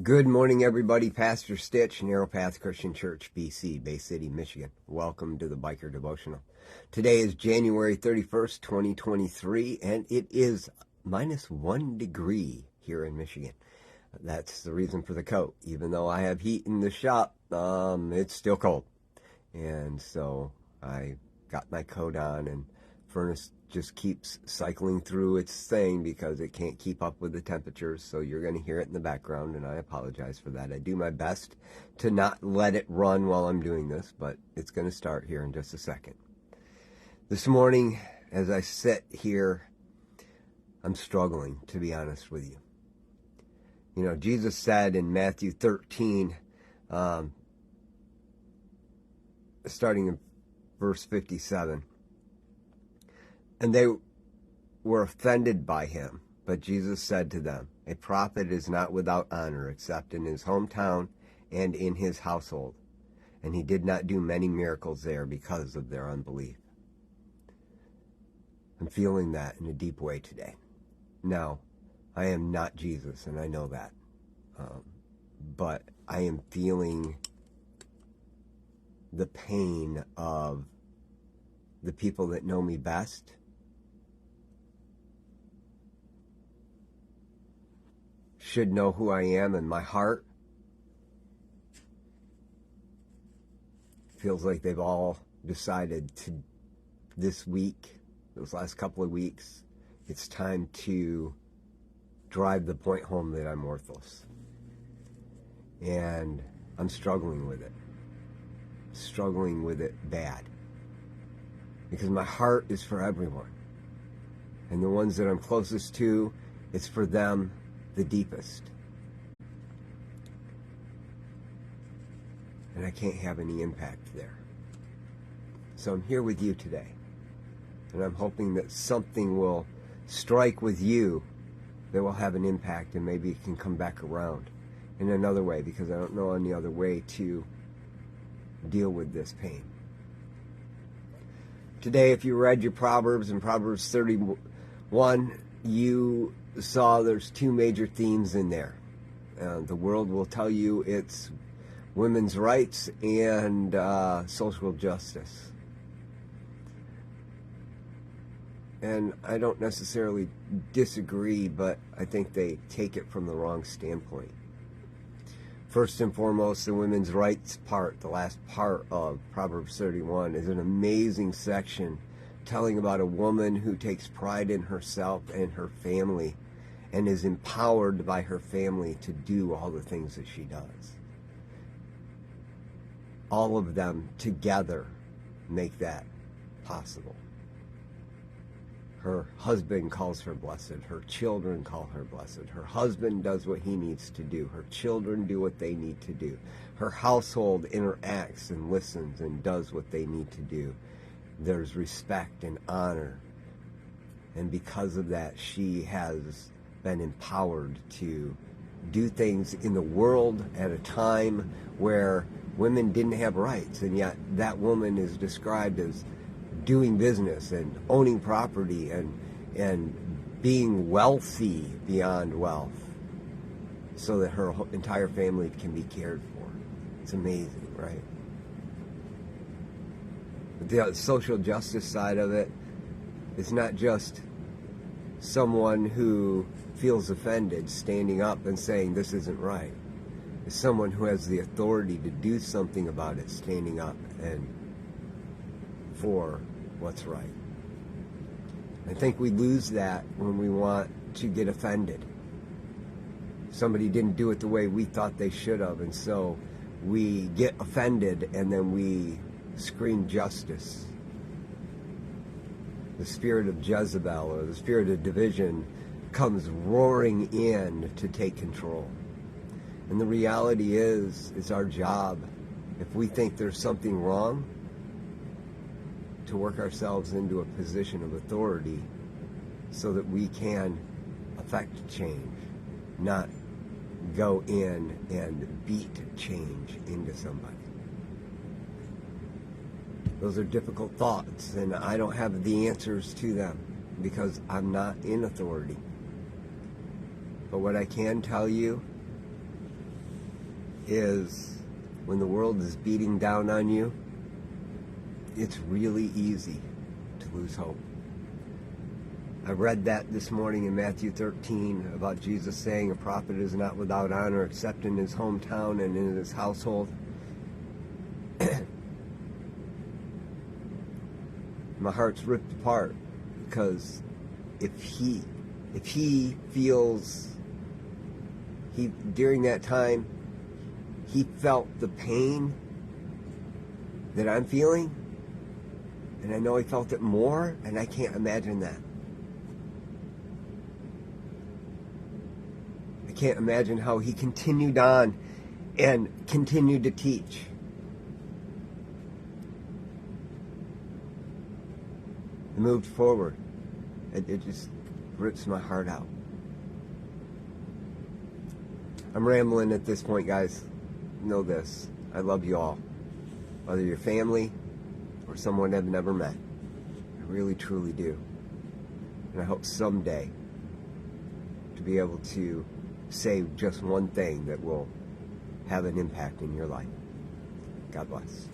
Good morning, everybody. Pastor Stitch, Narrow Path Christian Church, BC, Bay City, Michigan. Welcome to the Biker Devotional. Today is January 31st, 2023, and it is -1 degree here in Michigan. That's the reason for the coat. Even though I have heat in the shop, it's still cold. And so I got my coat on, and furnace just keeps cycling through its thing because it can't keep up with the temperatures, so you're going to hear it in the background, and I apologize for that. I do my best to not let it run while I'm doing this, but it's going to start here in just a second. This morning, as I sit here, I'm struggling, to be honest with you. You know, Jesus said in Matthew 13, starting in verse 57, and they were offended by him. But Jesus said to them, a prophet is not without honor except in his hometown and in his household. And he did not do many miracles there because of their unbelief. I'm feeling that in a deep way today. Now, I am not Jesus, and I know that. But I am feeling the pain of the people that know me best, should know who I am, and my heart feels like they've all decided to, this week, those last couple of weeks, it's time to drive the point home that I'm worthless. And I'm struggling with it. Struggling with it bad. Because my heart is for everyone. And the ones that I'm closest to, it's for them the deepest. And I can't have any impact there. So I'm here with you today. And I'm hoping that something will strike with you that will have an impact, and maybe it can come back around in another way, because I don't know any other way to deal with this pain. Today, if you read your Proverbs in Proverbs 31, you saw there's two major themes in there. The world will tell you it's women's rights and social justice. And I don't necessarily disagree, but I think they take it from the wrong standpoint. First and foremost, the women's rights part, the last part of Proverbs 31, is an amazing section telling about a woman who takes pride in herself and her family and is empowered by her family to do all the things that she does. All of them together make that possible. Her husband calls her blessed. Her children call her blessed. Her husband does what he needs to do. Her children do what they need to do. Her household interacts and listens and does what they need to do. There's respect and honor. And because of that, she has been empowered to do things in the world at a time where women didn't have rights. And yet that woman is described as doing business and owning property and being wealthy beyond wealth so that her entire family can be cared for. It's amazing, right? But the social justice side of it is not just someone who feels offended standing up and saying this isn't right. It's someone who has the authority to do something about it standing up and for what's right. I think we lose that when we want to get offended. Somebody didn't do it the way we thought they should have, and so we get offended and then we scream justice. The spirit of Jezebel, or the spirit of division, comes roaring in to take control. And the reality is, it's our job, if we think there's something wrong, to work ourselves into a position of authority so that we can affect change, not go in and beat change into somebody. Those are difficult thoughts, and I don't have the answers to them because I'm not in authority. But what I can tell you is when the world is beating down on you, it's really easy to lose hope. I read that this morning in Matthew 13 about Jesus saying a prophet is not without honor except in his hometown and in his household. My heart's ripped apart because if he feels during that time he felt the pain that I'm feeling, and I know he felt it more, and I can't imagine that. I can't imagine how he continued on and continued to teach. And moved forward. It just rips my heart out. I'm rambling at this point, guys. Know this. I love you all. Whether you're family or someone I've never met. I really, truly do. And I hope someday to be able to say just one thing that will have an impact in your life. God bless.